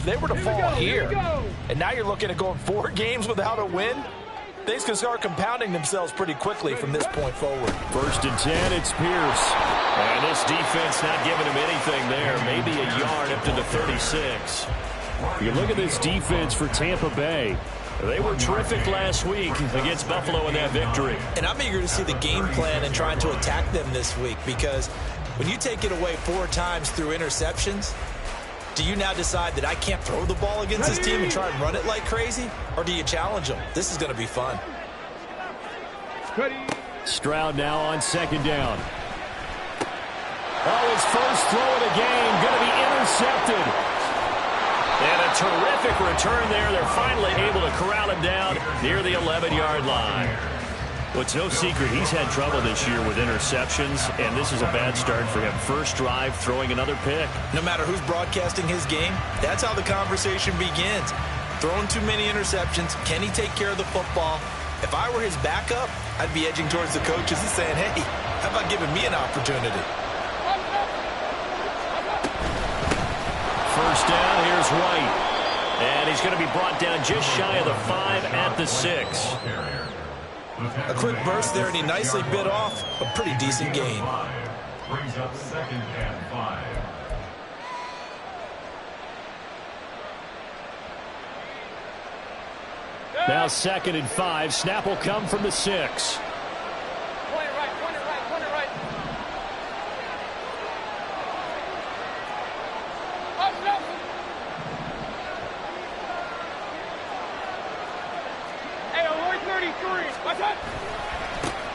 they were to fall here, and now you're looking at going 4 games without a win, things can start compounding themselves pretty quickly from this point forward. 1st and 10, it's Pierce. And this defense not giving him anything there. Maybe a yard up to the 36. You look at this defense for Tampa Bay. They were terrific last week against Buffalo in that victory. And I'm eager to see the game plan and trying to attack them this week, because when you take it away 4 times through interceptions, do you now decide that I can't throw the ball against this team and try and run it like crazy? Or do you challenge them? This is going to be fun. Stroud now on 2nd down. Oh, his first throw of the game going to be intercepted. And a terrific return there. They're finally able to corral him down near the 11-yard line. Well, it's no secret he's had trouble this year with interceptions, and this is a bad start for him. First drive, throwing another pick. No matter who's broadcasting his game, that's how the conversation begins. Throwing too many interceptions. Can he take care of the football? If I were his backup, I'd be edging towards the coaches and saying, hey, how about giving me an opportunity? First down, here's White. And he's going to be brought down just shy of the 5 at the 6. A quick burst there, and he nicely bit off a pretty decent gain. Brings up 2nd and 5. Now 2nd and 5. Snap will come from the 6.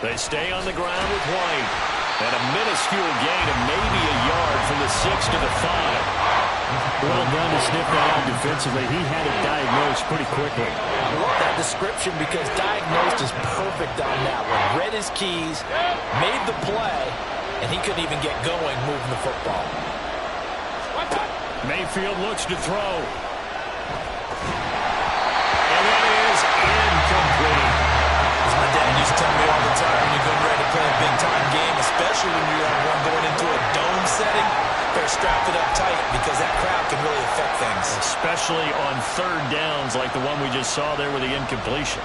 They stay on the ground with White. And a minuscule gain of maybe a yard from the 6 to the 5. Well done to sniff that out defensively. He had it diagnosed pretty quickly. I love that description, because diagnosed is perfect on that one. Read his keys, made the play, and he couldn't even get going moving the football. Mayfield looks to throw. And that is incomplete. My dad used to tell me all the time, when you're getting ready to play a big-time game, especially when you have one going into a dome setting, better strap it up tight, because that crowd can really affect things. Especially on 3rd downs like the one we just saw there with the incompletion.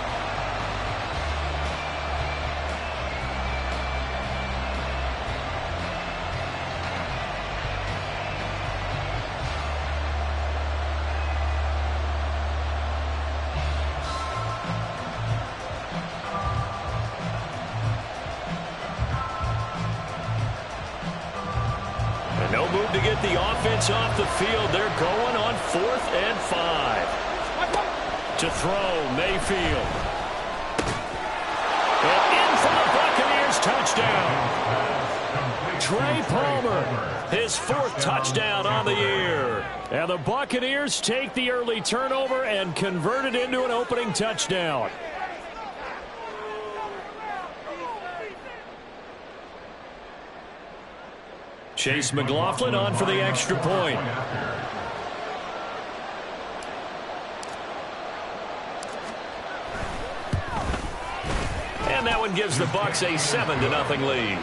To get the offense off the field. They're going on 4th and 5. To throw, Mayfield. And in for the Buccaneers, touchdown. Trey Palmer, his 4th touchdown on the year. And the Buccaneers take the early turnover and convert it into an opening touchdown. Chase McLaughlin on for the extra point. And that one gives the Bucs a 7-0 lead.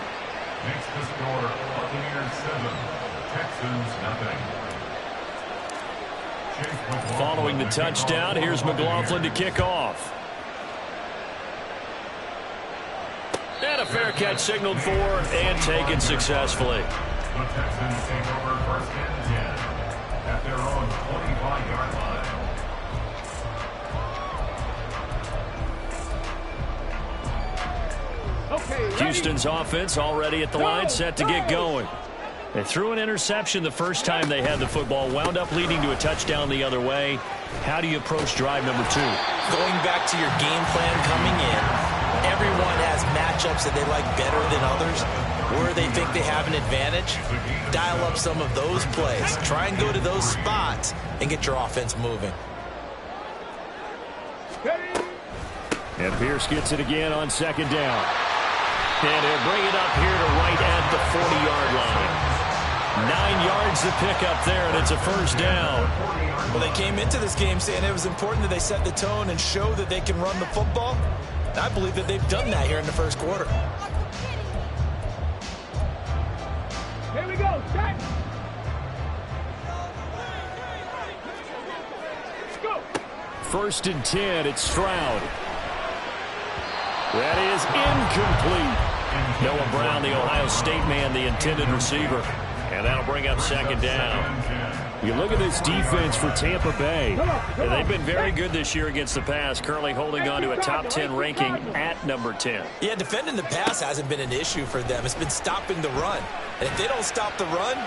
Next to score, Buccaneers 7, Texans 0. Following the touchdown, here's McLaughlin to kick off. And a fair catch signaled for and taken successfully. The Texans take over 1st and 10 at their own 25-yard line. Okay, Houston's offense already at the line, set to get going. They threw an interception the first time they had the football, wound up leading to a touchdown the other way. How do you approach drive number 2? Going back to your game plan coming in, everyone has matchups that they like better than others, where they think they have an advantage. Dial up some of those plays. Try and go to those spots and get your offense moving. And Pierce gets it again on 2nd down. And he'll bring it up here to right at the 40-yard line. 9 yards to pick up there, and it's a 1st down. Well, they came into this game saying it was important that they set the tone and show that they can run the football. And I believe that they've done that here in the 1st quarter. Here we go, set. first and 10. It's Stroud. That is incomplete. Noah Brown, the Ohio State man, the intended receiver. And that'll bring up second down. You look at this defense for Tampa Bay. And they've been very good this year against the pass, currently holding on to a top 10 ranking at number 10. Yeah, defending the pass hasn't been an issue for them. It's been stopping the run. And if they don't stop the run,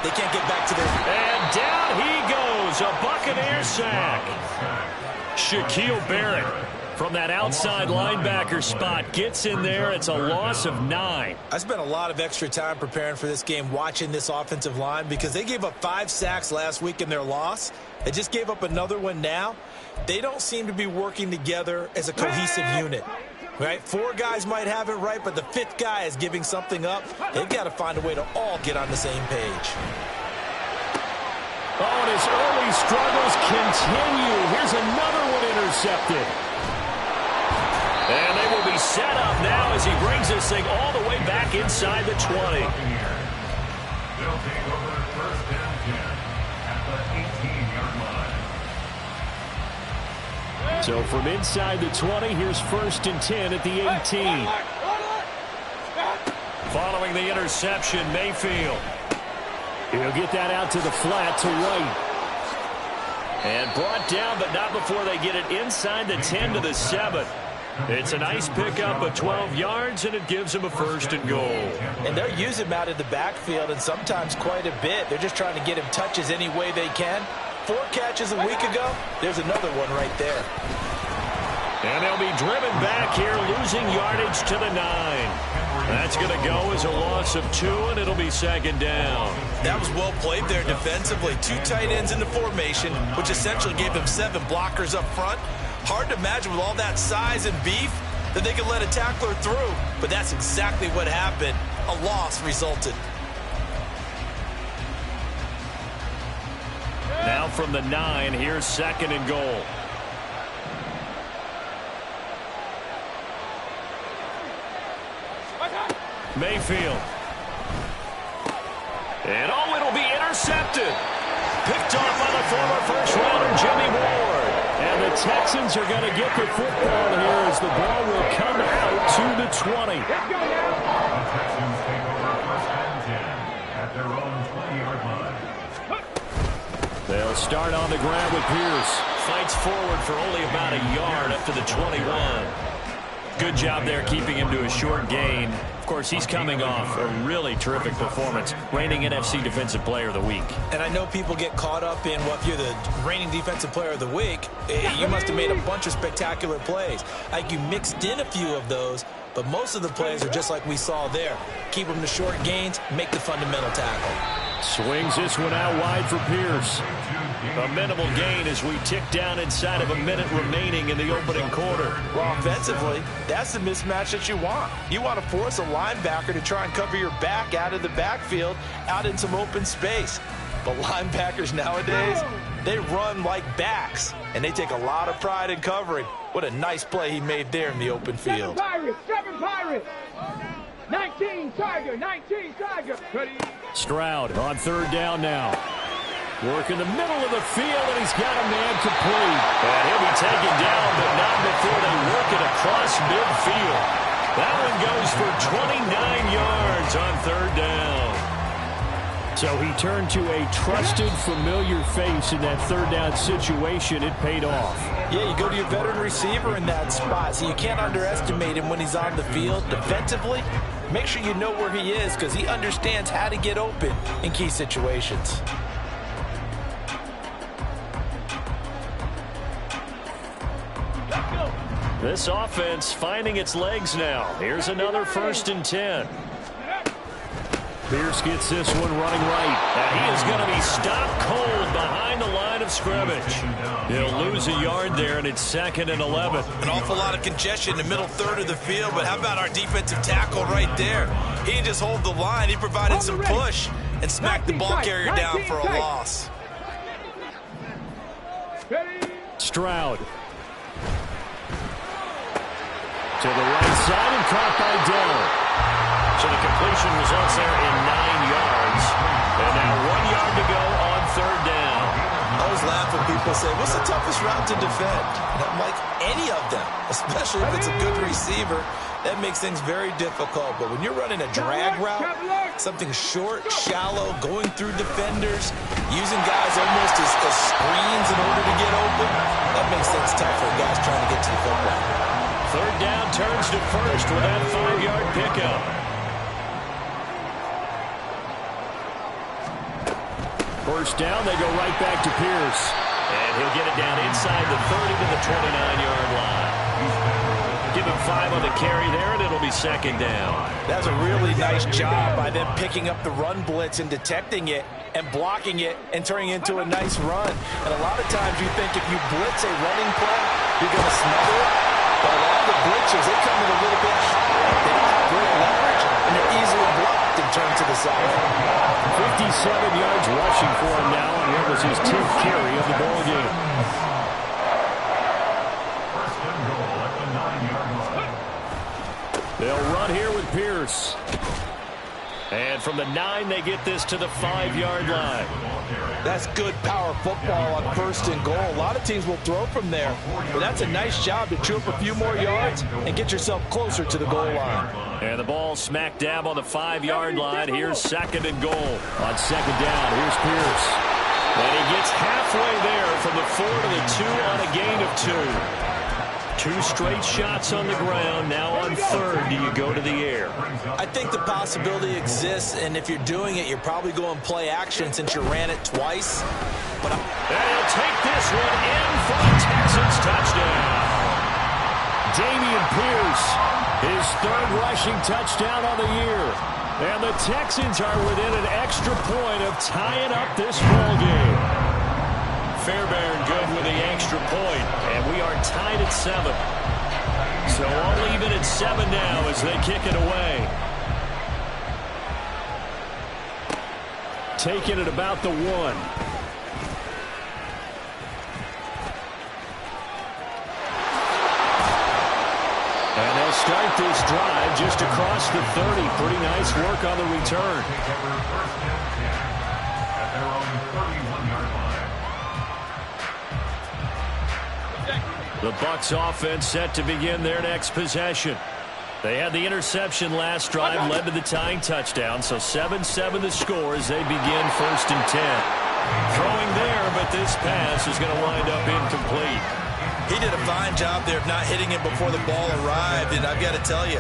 they can't get back to their... And down he goes, a Buccaneer sack. Shaquille Barrett from that outside linebacker spot gets in there. It's a loss of 9. I spent a lot of extra time preparing for this game, watching this offensive line, because they gave up 5 sacks last week in their loss. They just gave up another one now. They don't seem to be working together as a cohesive unit. Right? 4 guys might have it right, but the 5th guy is giving something up. They've got to find a way to all get on the same page. Oh, and his early struggles continue. Here's another one intercepted. And they will be set up now as he brings this thing all the way back inside the 20. They'll take over first and 10 at the 18-yard line. So from inside the 20, here's first and 10 at the 18. Following the interception, Mayfield. He'll get that out to the flat to White. And brought down, but not before they get it inside the 10 to the 7. It's a nice pickup of 12 yards, and it gives them a first and goal. And they're using him out in the backfield, and sometimes quite a bit. They're just trying to get him touches any way they can. 4 catches a week ago. There's another one right there. And they'll be driven back here, losing yardage to the 9. That's going to go as a loss of 2, and it'll be second down. That was well played there defensively. 2 tight ends in the formation, which essentially gave them 7 blockers up front. Hard to imagine with all that size and beef that they could let a tackler through, but that's exactly what happened. A loss resulted. Now from the 9, here's second and goal. Mayfield. And oh, it'll be intercepted. Picked off by the former first-rounder Jimmy Ward. And the Texans are going to get the football here as the ball will come out to the 20. The Texans take over first and 10 at their own 20-yard line. They'll start on the ground with Pierce. Fights forward for only about a yard up to the 21. Good job there keeping him to a short gain. Of course, he's coming off a really terrific performance, reigning NFC Defensive Player of the Week. And I know people get caught up in, well, if you're the reigning Defensive Player of the Week, you must have made a bunch of spectacular plays. Like you mixed in a few of those, but most of the plays are just like we saw there. Keep them to short gains, make the fundamental tackle. Swings this one out wide for Pierce. A minimal gain as we tick down inside of a minute remaining in the opening quarter. Well, offensively, that's the mismatch that you want. You want to force a linebacker to try and cover your back out of the backfield, out in some open space. But linebackers nowadays, they run like backs, and they take a lot of pride in covering. What a nice play he made there in the open field. 7 Pirates. 19 Tiger. Stroud on third down now. Work in the middle of the field, and he's got a man complete. And he'll be taken down, but not before they work it across midfield. That one goes for 29 yards on third down. So he turned to a trusted, familiar face in that third down situation. It paid off. Yeah, you go to your veteran receiver in that spot, so you can't underestimate him when he's on the field. Defensively, make sure you know where he is because he understands how to get open in key situations. This offense finding its legs now. Here's another first and 10. Pierce gets this one running right. And he is going to be stopped cold behind the line of scrimmage. He'll lose a yard there, and it's second and 11. An awful lot of congestion in the middle third of the field, but how about our defensive tackle right there? He didn't just hold the line. He provided some push and smacked the ball carrier down for a loss. Stroud. To the right side and caught by Dell. So the completion results there in 9 yards. And now 1 yard to go on third down. Those laugh when people say, what's the toughest route to defend? And I'm like, any of them, especially if it's a good receiver. That makes things very difficult. But when you're running a drag route, something short, shallow, going through defenders, using guys almost as screens in order to get open, that makes things tough for guys trying to get to the football. Third down turns to first with that 5-yard pickup. First down, they go right back to Pierce. And he'll get it down inside the 30 to the 29-yard line. Give him 5 on the carry there, and it'll be second down. That's a really nice job by them picking up the run blitz and detecting it and blocking it and turning it into a nice run. And a lot of times you think if you blitz a running play, you're going to smother it. But a lot of the blitzers, they come in a little bit high. They don't have great leverage, and they're easily blocked and turned to the side. 57 yards rushing for him now, and here was his 10th carry of the ball game. They'll run here with Pierce. And from the 9, they get this to the 5-yard line. That's good power football on first and goal. A lot of teams will throw from there, but that's a nice job to chew up a few more yards and get yourself closer to the goal line. And the ball smack dab on the 5-yard line. Here's second and goal. On second down, here's Pierce. And he gets halfway there from the 4 to the 2 on a gain of 2. 2 straight shots on the ground. Now on third, do you go to the air? I think the possibility exists, and if you're doing it, you're probably going play action since you ran it twice. But and he'll take this one in for the Texans touchdown. Dameon Pierce, his 3rd rushing touchdown on the year. And the Texans are within an extra point of tying up this ball game. Fairbairn good with the extra point, and we are tied at 7. So all even at 7 now as they kick it away. Taking it about the 1. And they'll start this drive just across the 30. Pretty nice work on the return. At their own 31-yard line. The Bucs offense set to begin their next possession. They had the interception last drive, led to the tying touchdown, so 7-7 the score as they begin first and 10. Throwing there, but this pass is going to wind up incomplete. he did a fine job there of not hitting him before the ball arrived, and I've got to tell you,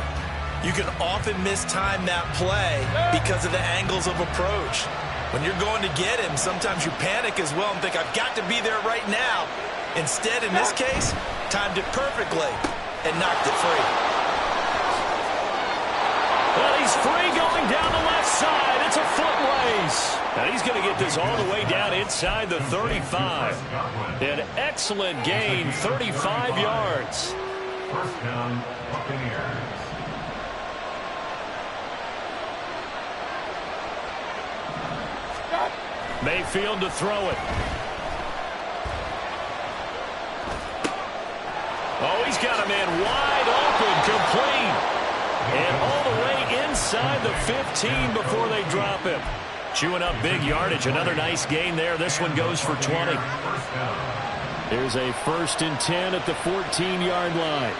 you can often mistime that play because of the angles of approach. When you're going to get him, sometimes you panic as well and think, I've got to be there right now. Instead, in this case, timed it perfectly and knocked it free. Well, he's free going down the left side. It's a foot race. And he's going to get this all the way down inside the 35. An excellent gain, 35 yards. First down, Buccaneers. Mayfield to throw it. Oh, he's got a man wide open, complete. And all the way inside the 15 before they drop him. Chewing up big yardage. Another nice gain there. This one goes for 20. There's a 1st and 10 at the 14-yard line.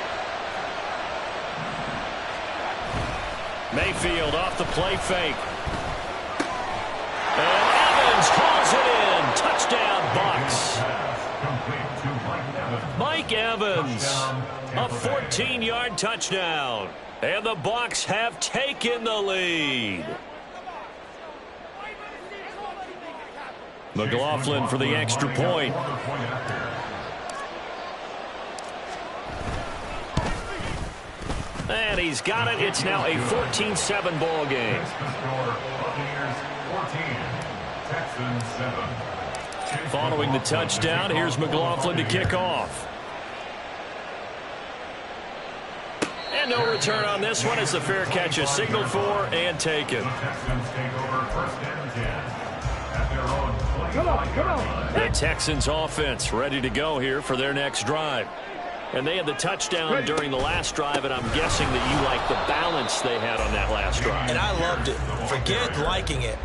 Mayfield off the play fake. And Evans calls it in. Touchdown, Bucs. Mike Evans, a 14-yard touchdown. And the Bucs have taken the lead. McLaughlin for the extra point. And he's got it. It's now a 14-7 ball game. Following the touchdown, here's McLaughlin to kick off. And no return on this one as the fair catch is signaled for and taken. The Texans offense ready to go here for their next drive. And they had the touchdown during the last drive, and I'm guessing that you like the balance they had on that last drive. And I loved it. Forget liking it.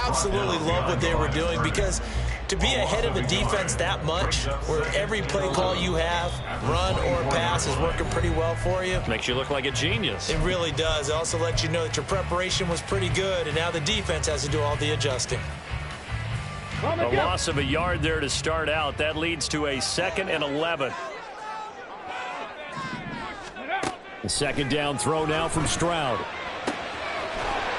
Absolutely love what they were doing because To be ahead of a defense that much, where every play call you have, run or pass, is working pretty well for you. Makes you look like a genius. It really does. It also lets you know that your preparation was pretty good, and now the defense has to do all the adjusting. A loss of a yard there to start out. That leads to a 2nd and 11. The second down throw now from Stroud.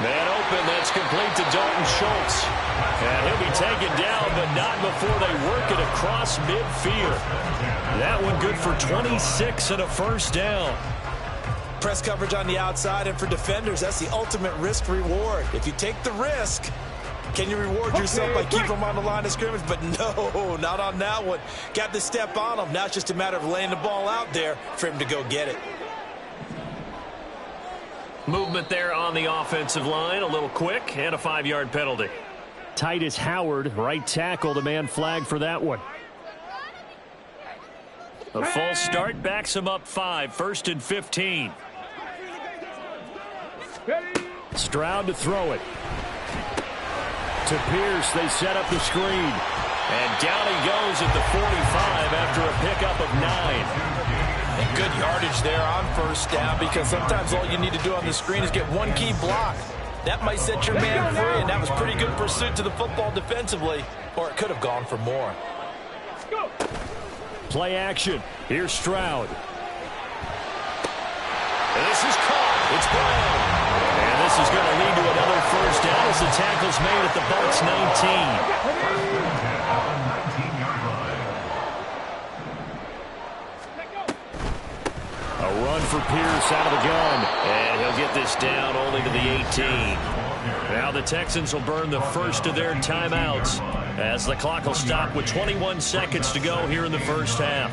Man open, that's complete to Dalton Schultz. And he'll be taken down, but not before they work it across midfield. That one good for 26 and a first down. Press coverage on the outside, and for defenders, that's the ultimate risk reward. If you take the risk, can you reward yourself by keeping them on the line of scrimmage? But no, not on that one. Got to step on them. Now it's just a matter of laying the ball out there for him to go get it. Movement there on the offensive line, a little quick, and a 5-yard penalty. Titus Howard, right tackle, the man flagged for that one. A false start backs him up 5, 1st and 15. Stroud to throw it. To Pierce, they set up the screen. And down he goes at the 45 after a pickup of 9. And good yardage there on first down, because sometimes all you need to do on the screen is get one key block. That might set your man free, and that was pretty good pursuit to the football defensively, or it could have gone for more. Play action. Here's Stroud. And this is caught. It's Brown. And this is going to lead to another first down as the tackle's made at the Bucs 19. A run for Pierce out of the gun. And he'll get this down only to the 18. Now the Texans will burn the first of their timeouts as the clock will stop with 21 seconds to go here in the first half.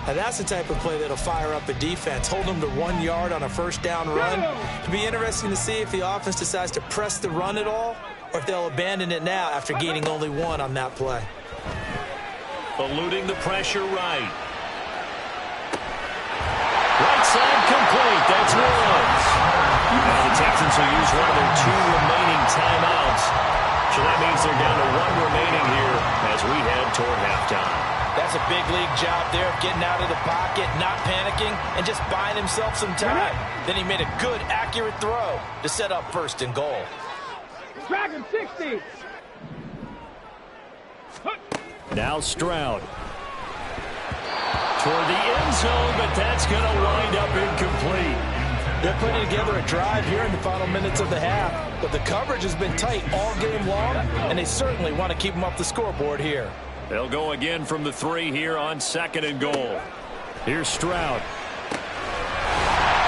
Now that's the type of play that'll fire up a defense. Hold them to 1 yard on a first down run. It'll be interesting to see if the offense decides to press the run at all, or if they'll abandon it now after gaining only 1 on that play. Eluding the pressure right. Right side complete. That's Woods. Now the Texans will use one of their 2 remaining timeouts. So that means they're down to 1 remaining here as we head toward halftime. That's a big league job there of getting out of the pocket, not panicking, and just buying himself some time. Then he made a good, accurate throw to set up 1st and goal. Dragon 60. Now Stroud. Toward the end zone, but that's going to wind up incomplete. They're putting together a drive here in the final minutes of the half, but the coverage has been tight all game long, and they certainly want to keep them off the scoreboard here. They'll go again from the 3 here on 2nd and goal. Here's Stroud.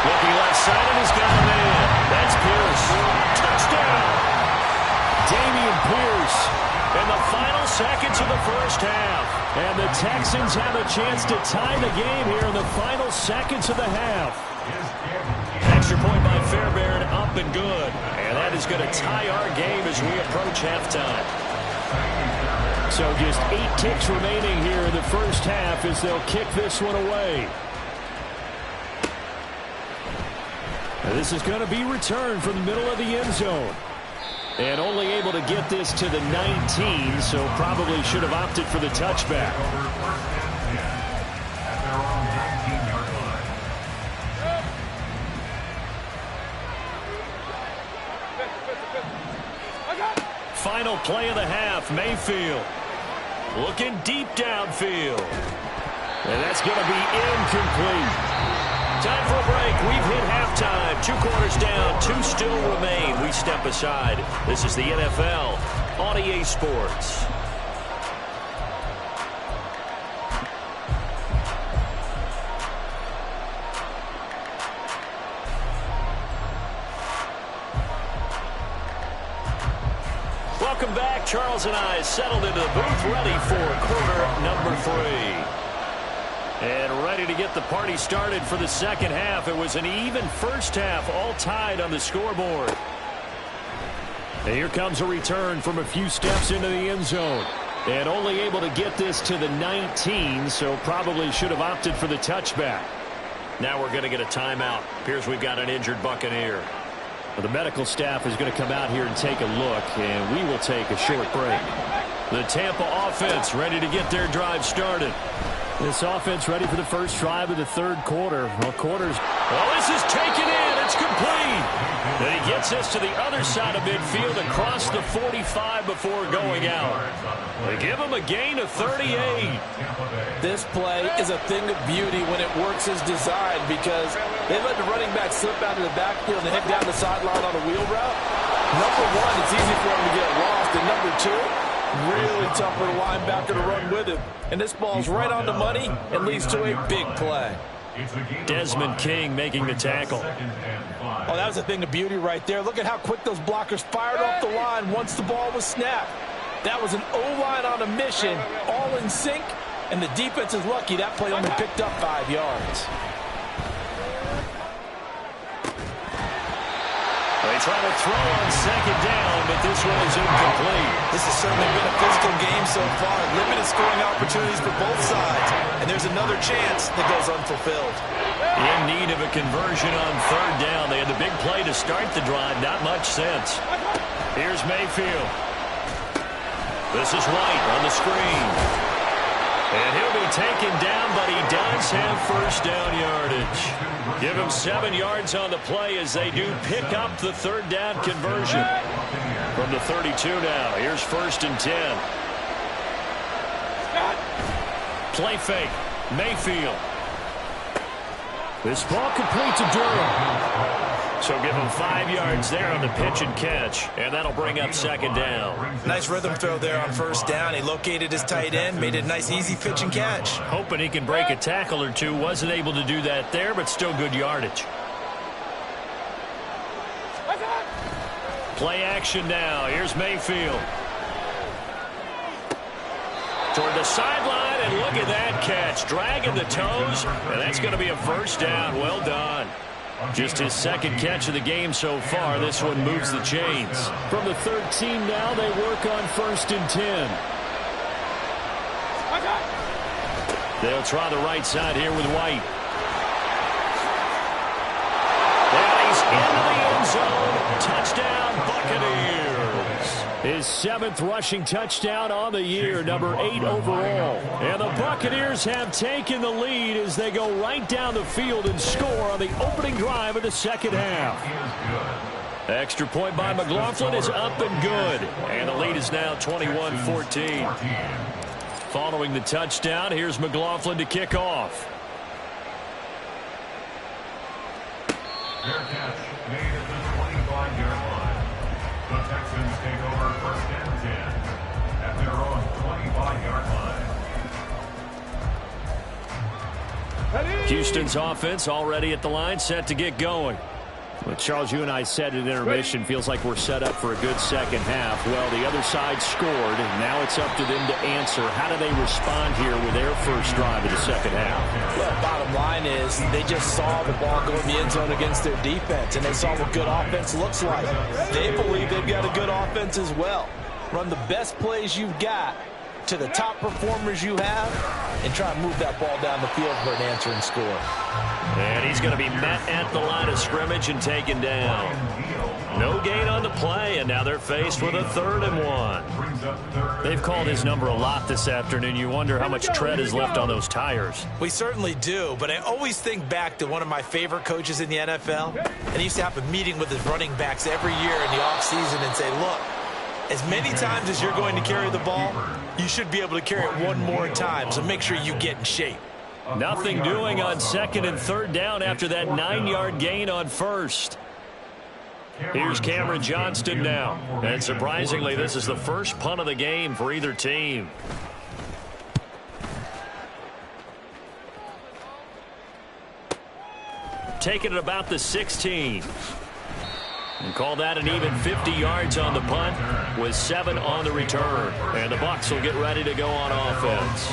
Looking left side, and he's got a man. That's Pierce. Touchdown! Dameon Pierce in the final seconds of the first half. And the Texans have a chance to tie the game here in the final seconds of the half. Extra point by Fairbairn, up and good. And that is going to tie our game as we approach halftime. So just 8 ticks remaining here in the first half as they'll kick this one away. And this is going to be returned from the middle of the end zone. And only able to get this to the 19, so probably should have opted for the touchback. Final play of the half, Mayfield. Looking deep downfield. And that's going to be incomplete. Time for a break. We've hit halftime. 2 quarters down, 2 still remain. We step aside. This is the NFL on EA Sports. Welcome back. Charles and I settled into the booth, ready for quarter number 3. And ready to get the party started for the second half. It was an even first half, all tied on the scoreboard. And here comes a return from a few steps into the end zone. And only able to get this to the 19, so probably should have opted for the touchback. Now we're going to get a timeout. Appears we've got an injured Buccaneer. Well, the medical staff is going to come out here and take a look, and we will take a short break. The Tampa offense ready to get their drive started. This offense ready for the first drive of the third quarter. Well, this is taken in. It's complete. And he gets this to the other side of midfield across the 45 before going out. They give him a gain of 38. This play is a thing of beauty when it works as designed because they let the running back slip out of the backfield and head down the sideline on a wheel route. Number one, it's easy for him to get lost. And number two, really tough for the linebacker to run with him. And this ball's right on the money and leads to a big play. Desmond King making the tackle. Oh, that was a thing of beauty right there. Look at how quick those blockers fired off the line once the ball was snapped. That was an O-line on a mission, all in sync, and the defense is lucky that play only picked up 5 yards. They try to throw on second down, but this one is incomplete. This has certainly been a physical game so far. Limited scoring opportunities for both sides. And there's another chance that goes unfulfilled. In need of a conversion on third down. They had the big play to start the drive. Not much sense. Here's Mayfield. This is White on the screen. And he'll be taken down, but he does have first down yardage. Give him 7 yards on the play as they do pick up the third down conversion. From the 32 now, here's 1st and 10. Play fake, Mayfield. This ball complete to Durham. So give him 5 yards there on the pitch and catch, and that'll bring up second down. Nice rhythm throw there on first down. He located his tight end, made it a nice easy pitch and catch. Hoping he can break a tackle or two. Wasn't able to do that there, but still good yardage. Play action now. Here's Mayfield. Toward the sideline, and look at that catch. Dragging the toes, and that's going to be a first down. Well done. Just his second catch of the game so far. This one moves the chains. From the 13 now, they work on 1st and 10. They'll try the right side here with White. And he's into the end zone. Touchdown, Buccaneers. His 7th rushing touchdown on the year, number 8 overall. And the Buccaneers have taken the lead as they go right down the field and score on the opening drive of the second half. Extra point by McLaughlin is up and good. And the lead is now 21-14. Following the touchdown, here's McLaughlin to kick off. Their catch made at the 25-yard line. The Texans take over 1st and 10 at their own 25-yard line. Houston's offense already at the line, set to get going. Well, Charles, you and I said at intermission, feels like we're set up for a good second half. Well, the other side scored, and now it's up to them to answer. How do they respond here with their first drive of the second half? Well, bottom line is they just saw the ball go in the end zone against their defense, and they saw what good offense looks like. They believe they've got a good offense as well. Run the best plays you've got to the top performers you have, and try and move that ball down the field for an answering score. And he's going to be met at the line of scrimmage and taken down. No gain on the play, and now they're faced with a 3rd and 1. They've called his number a lot this afternoon. You wonder how much tread is left on those tires. We certainly do, but I always think back to one of my favorite coaches in the NFL, and he used to have a meeting with his running backs every year in the offseason and say, look, as many times as you're going to carry the ball, you should be able to carry it one more time, so make sure you get in shape. Nothing doing on 2nd and 3rd down after that 9-yard gain on 1st. Here's Cameron Johnston now. And surprisingly, this is the first punt of the game for either team. Taking it about the 16. And call that an even 50 yards on the punt with 7 on the return. And the Bucs will get ready to go on offense.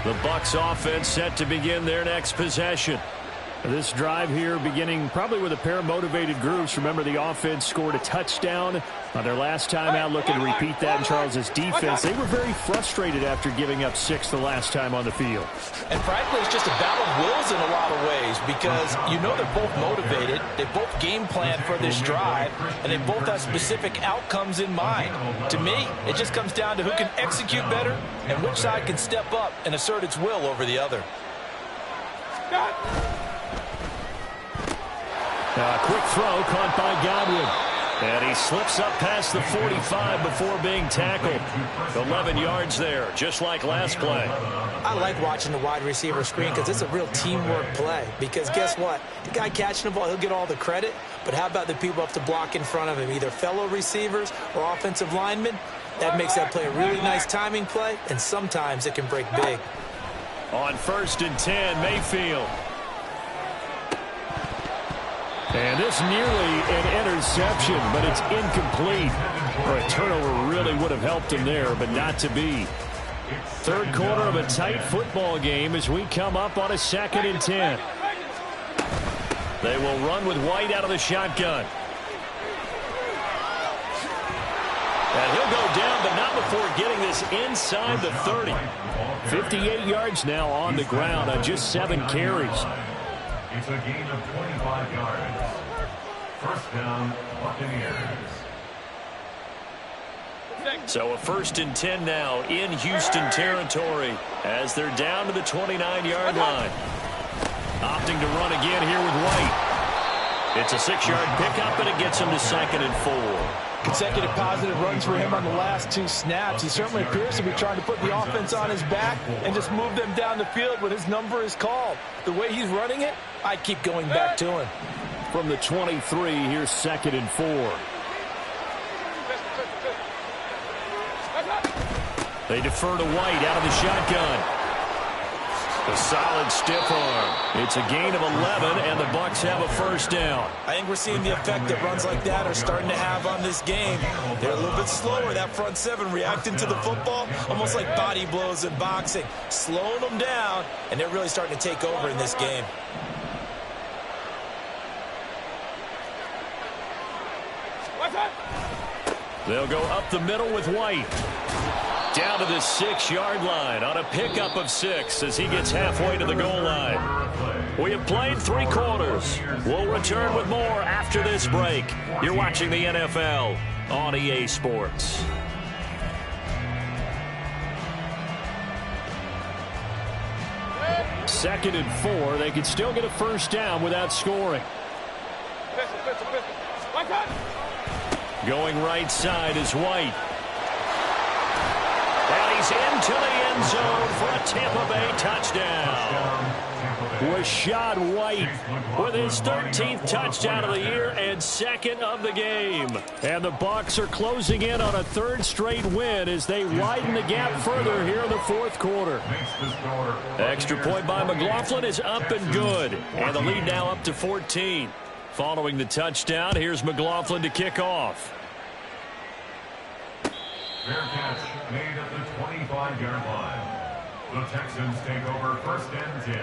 The Bucs offense set to begin their next possession. This drive here beginning probably with a pair of motivated groups. Remember, the offense scored a touchdown on their last time out, looking to repeat that in Charles' defense. They were very frustrated after giving up 6 the last time on the field. And frankly, it's just a battle of wills in a lot of ways because you know they're both motivated. They both game plan for this drive, and they both have specific outcomes in mind. To me, it just comes down to who can execute better and which side can step up and assert its will over the other. Quick throw caught by Godwin. And he slips up past the 45 before being tackled. 11 yards there, just like last play. I like watching the wide receiver screen because it's a real teamwork play. Because guess what? The guy catching the ball, he'll get all the credit. But how about the people up to block in front of him, either fellow receivers or offensive linemen? That makes that play a really nice timing play, and sometimes it can break big. On 1st and 10, Mayfield. And this nearly an interception, but it's incomplete. Or a turnover really would have helped him there, but not to be. Third quarter of a tight football game as we come up on a 2nd and 10. They will run with White out of the shotgun. And he'll go down, but not before getting this inside the 30. 58 yards now on the ground on just 7 carries. It's a gain of 25 yards. First down, Buccaneers. So a 1st and 10 now in Houston territory as they're down to the 29-yard line. Opting to run again here with White. It's a 6-yard pickup, and it gets him to 2nd and 4. Consecutive positive runs for him on the last 2 snaps. He certainly appears to be trying to put the offense on his back and just move them down the field when his number is called. The way he's running it, I keep going back to him. From the 23, here's 2nd and 4. They defer to White out of the shotgun. A solid stiff arm. It's a gain of 11, and the Bucs have a 1st down. I think we're seeing the effect that runs like that are starting to have on this game. They're a little bit slower, that front 7 reacting to the football, almost like body blows in boxing, slowing them down, and they're really starting to take over in this game. They'll go up the middle with White. Down to the 6-yard line on a pickup of 6 as he gets halfway to the goal line. We have played 3 quarters. We'll return with more after this break. You're watching the NFL on EA Sports. Second and 4. They can still get a 1st down without scoring. Going right side is White. And he's into the end zone for a Tampa Bay touchdown. Rashad White with his 13th touchdown of the year and 2nd of the game. And the Bucs are closing in on a 3rd straight win as they widen the gap further here in the 4th quarter. Extra point by McLaughlin is up and good. And the lead now up to 14. Following the touchdown, here's McLaughlin to kick off. Fair catch made at the 25-yard line. The Texans take over 1st and 10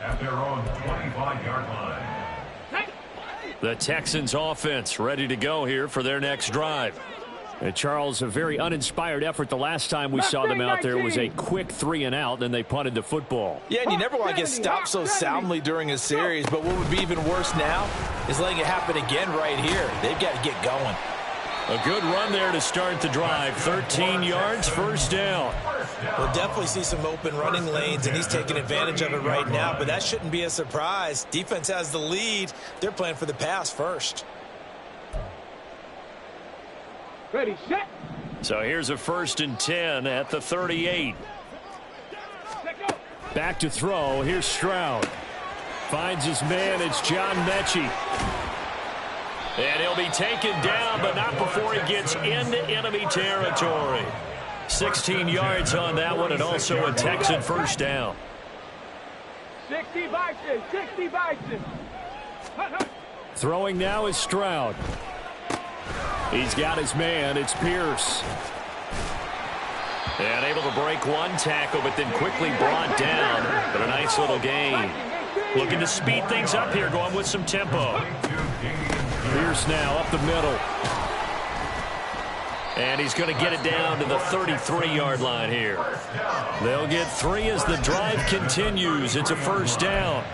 at their own 25-yard line. The Texans offense ready to go here for their next drive. Charles, a very uninspired effort. The last time we saw them out there was a quick 3-and-out, then they punted the football. Yeah, and you never want to get stopped so soundly during a series, but what would be even worse now is letting it happen again right here. They've got to get going. A good run there to start the drive. 13 yards, 1st down. We'll definitely see some open running lanes, and he's taking advantage of it right now, but that shouldn't be a surprise. Defense has the lead. They're playing for the pass first. Ready, set. So here's a 1st and 10 at the 38. Back to throw. Here's Stroud. Finds his man. It's John Mechie. And he'll be taken down, but not before he gets into enemy territory. 16 yards on that one, and also a Texan 1st down. 60 Bison, 60 Bison. Throwing now is Stroud. He's got his man. It's Pierce. And able to break one tackle, but then quickly brought down. But a nice little gain. Looking to speed things up here, going with some tempo. Pierce now up the middle. And he's going to get it down to the 33-yard line here. They'll get 3 as the drive continues. It's a first down.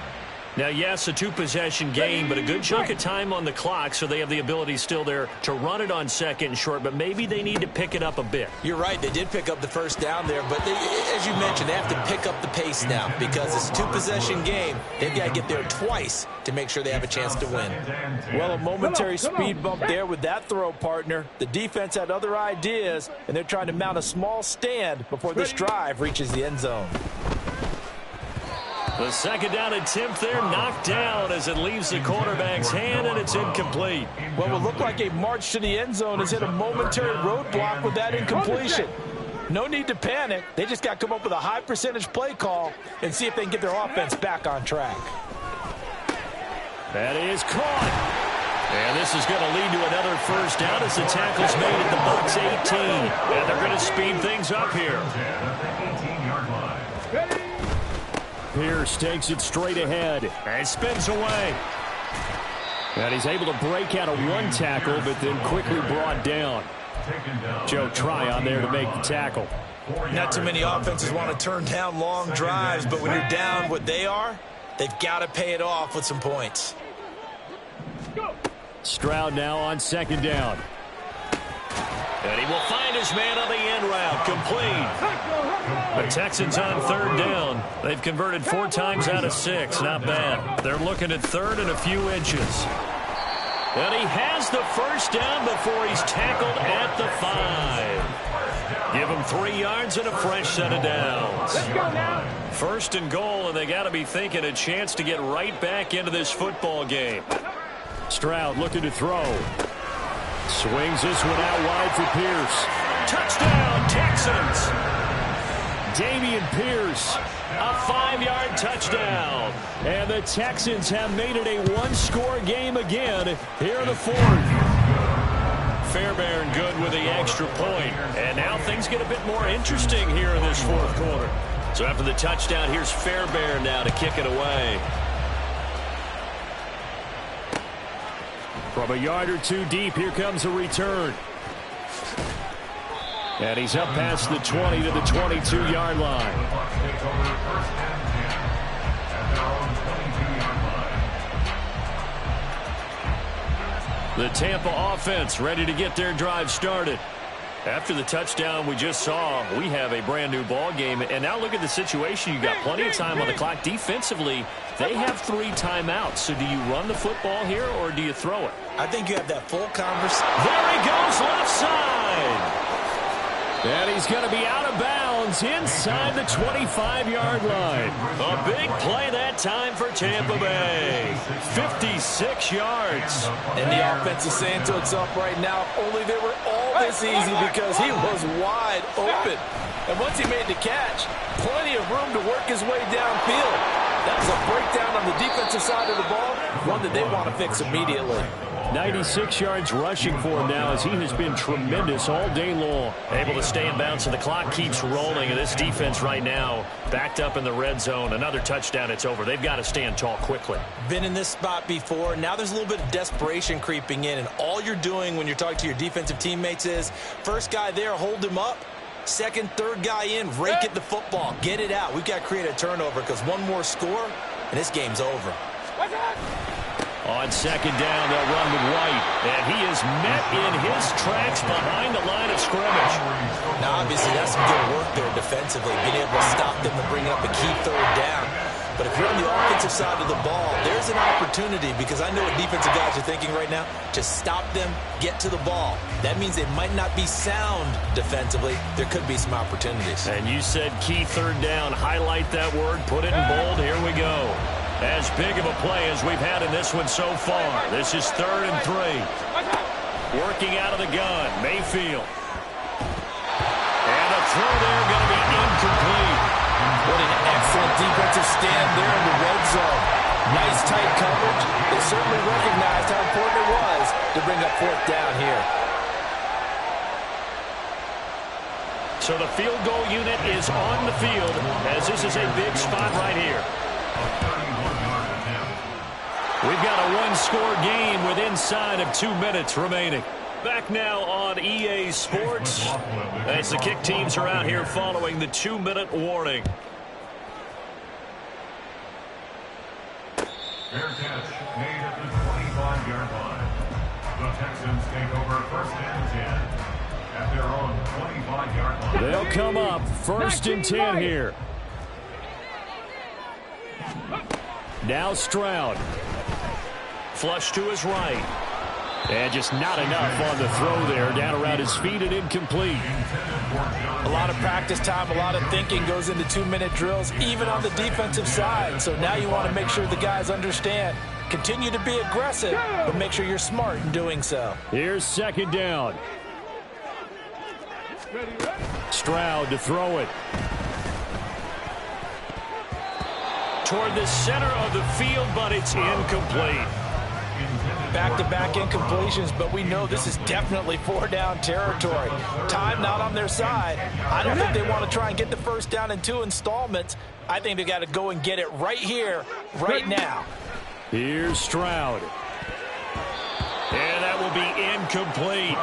Now, yes, a 2-possession game, but a good chunk of time on the clock, so they have the ability still there to run it on second and short, but maybe they need to pick it up a bit. You're right. They did pick up the first down there, but as you mentioned, they have to pick up the pace now because it's a 2-possession game. They've got to get there twice to make sure they have a chance to win. Well, a momentary speed bump there with that throw, partner. The defense had other ideas, and they're trying to mount a small stand before this drive reaches the end zone. The second down attempt there knocked down as it leaves the quarterback's hand, and it's incomplete. What will look like a march to the end zone has hit a momentary roadblock with that incompletion. No need to panic. They just got to come up with a high percentage play call and see if they can get their offense back on track. That is caught. And this is going to lead to another first down as the tackle's made at the Bucs 18. And they're going to speed things up here. Pierce takes it straight ahead and spins away. And he's able to break out of one tackle, but then quickly brought down. Joe Tryon there to make the tackle. Not too many offenses want to turn down long drives, but when you're down what they are, they've got to pay it off with some points. Stroud now on second down. And he will find his man on the end route. Complete. The Texans on third down. They've converted 4 times out of 6. Not bad. They're looking at third and a few inches. And he has the first down before he's tackled at the 5. Give him 3 yards and a fresh set of downs. Let's go now. First and goal, and they got to be thinking a chance to get right back into this football game. Stroud looking to throw. Swings this one out wide for Pierce. Touchdown, Texans! Dameon Pierce, a 5-yard touchdown. And the Texans have made it a 1-score game again here in the 4th. Fairbairn good with the extra point. And now things get a bit more interesting here in this 4th quarter. So after the touchdown, here's Fairbairn now to kick it away. From a yard or 2 deep, here comes a return. And he's up past the 20 to the 22-yard line. The Tampa offense ready to get their drive started. After the touchdown we just saw, we have a brand new ball game. And now look at the situation. You got plenty of time on the clock. Defensively, they have 3 timeouts. So do you run the football here or do you throw it? I think you have that full conversation. There he goes, left side. And he's going to be out of bounds inside the 25-yard line. A big play that time for Tampa Bay. 56 yards. And the offense is saying to itself right now, if only they were all this easy because he was wide open. And once he made the catch, plenty of room to work his way downfield. That was a breakdown on the defensive side of the ball, one that they want to fix immediately. 96 yards rushing for him now as he has been tremendous all day long. Able to stay in bounds, and the clock keeps rolling. And this defense right now backed up in the red zone. Another touchdown, it's over. They've got to stand tall quickly. Been in this spot before. Now there's a little bit of desperation creeping in. And all you're doing when you're talking to your defensive teammates is first guy there, hold him up. Second, third guy in, rake at the football. Get it out. We've got to create a turnover because one more score, and this game's over. On second down, they'll run with White. And he is met in his tracks behind the line of scrimmage. Now, obviously, that's some good work there defensively, being able to stop them and bring up a key third down. But if you're on the offensive side of the ball, there's an opportunity because I know what defensive guys are thinking right now. Just stop them, get to the ball. That means they might not be sound defensively. There could be some opportunities. And you said key third down. Highlight that word. Put it in bold. Here we go. As big of a play as we've had in this one so far. This is 3rd and 3. Working out of the gun, Mayfield. And a throw there going to be incomplete. What an excellent defensive stand there in the red zone. Nice tight coverage. They certainly recognized how important it was to bring up 4th down here. So the field goal unit is on the field as this is a big spot right here. We've got a one-score game with inside of 2 minutes remaining. Back now on EA Sports as the kick teams are out here following the 2-minute warning. Fair catch made at the 25-yard line. The Texans take over first and 10 at their own 25-yard line. They'll come up first and 10 here. Now Stroud. Flush to his right. And just not enough on the throw there. Down around his feet and incomplete. A lot of practice time, a lot of thinking goes into 2-minute drills, even on the defensive side. So now you want to make sure the guys understand. Continue to be aggressive, but make sure you're smart in doing so. Here's second down. Stroud to throw it. Toward the center of the field, but it's incomplete. Back-to-back incompletions, but we know this is definitely 4-down territory. Time not on their side. I don't think they want to try and get the first down in 2 installments. I think they got to go and get it right here, right now. Here's Stroud. And that will be incomplete.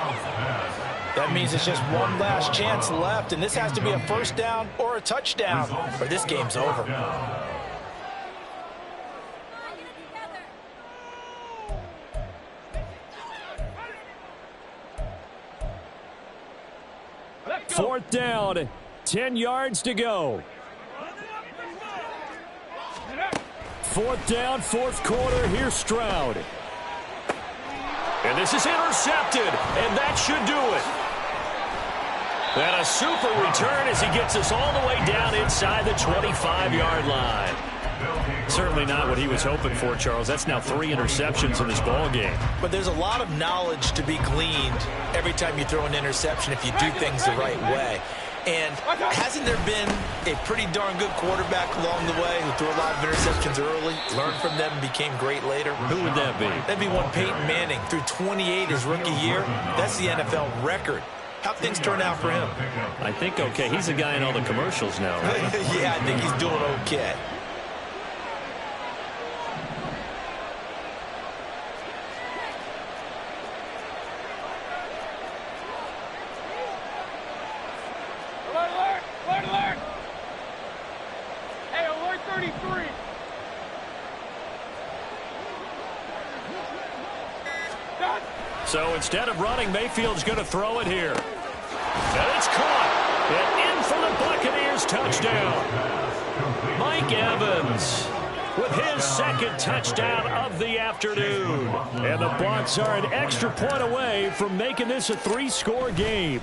That means it's just one last chance left, and this has to be a first down or a touchdown, or this game's over. Fourth down, 10 yards to go. Fourth down, fourth quarter. Here's Stroud. And this is intercepted, and that should do it. And a super return as he gets us all the way down inside the 25-yard line. Certainly not what he was hoping for, Charles. That's now 3 interceptions in this ball game. But there's a lot of knowledge to be gleaned every time you throw an interception if you do things the right way. And hasn't there been a pretty darn good quarterback along the way who threw a lot of interceptions early, learned from them, and became great later? Who would that be? That'd be one Peyton Manning. Threw 28 his rookie year. That's the NFL record. How'd things turn out for him? I think okay. He's the guy in all the commercials now, right? Yeah, I think he's doing okay. Alert! Hey, alert 33! So instead of running, Mayfield's going to throw it here. And it's caught. And in for the Buccaneers touchdown. Mike Evans with his second touchdown of the afternoon. And the Bucs are an extra point away from making this a 3-score game.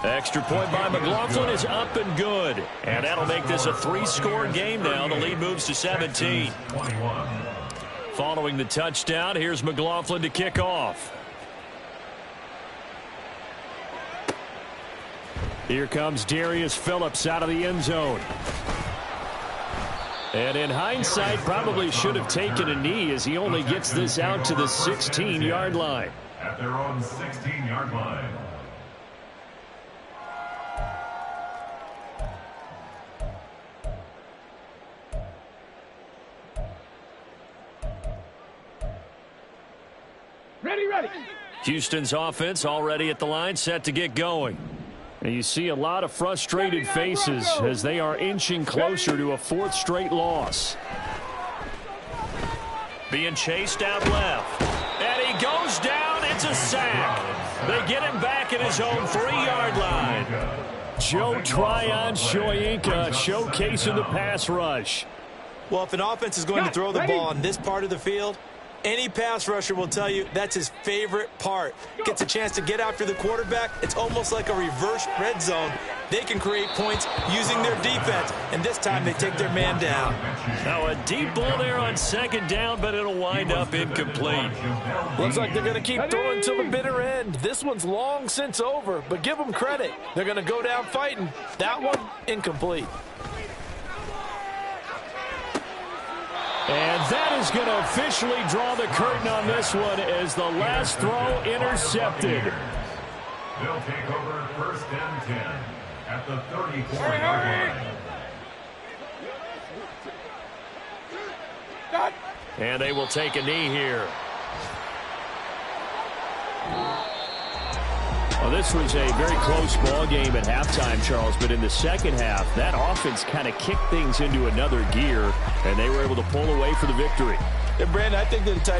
Extra point by McLaughlin is up and good. And that'll make this a 3-score game now. The lead moves to 17. Following the touchdown, here's McLaughlin to kick off. Here comes Darius Phillips out of the end zone. And in hindsight, probably should have taken a knee as he only gets this out to the 16-yard line. At their own 16-yard line. Ready! Houston's offense already at the line, set to get going. And you see a lot of frustrated faces as they are inching closer to a 4th straight loss. Being chased out left. And he goes down. It's a sack. They get him back at his own 3-yard line. Joe Tryon-Shoyinka showcasing the pass rush. Well, if an offense is going to throw the ball on this part of the field, any pass rusher will tell you that's his favorite part. Gets a chance to get after the quarterback. It's almost like a reverse red zone. They can create points using their defense, and this time they take their man down. Now a deep ball there on second down, but it'll wind up incomplete. Looks like they're going to keep throwing till the bitter end. This one's long since over, but give them credit. They're going to go down fighting. That one, incomplete. And that is going to officially draw the curtain on this one as the last throw intercepted. They'll take over first and 10 at the 34-yard line. And they will take a knee here. Well, this was a very close ball game at halftime, Charles, but in the second half, that offense kind of kicked things into another gear, and they were able to pull away for the victory. And Brandon, I think that the type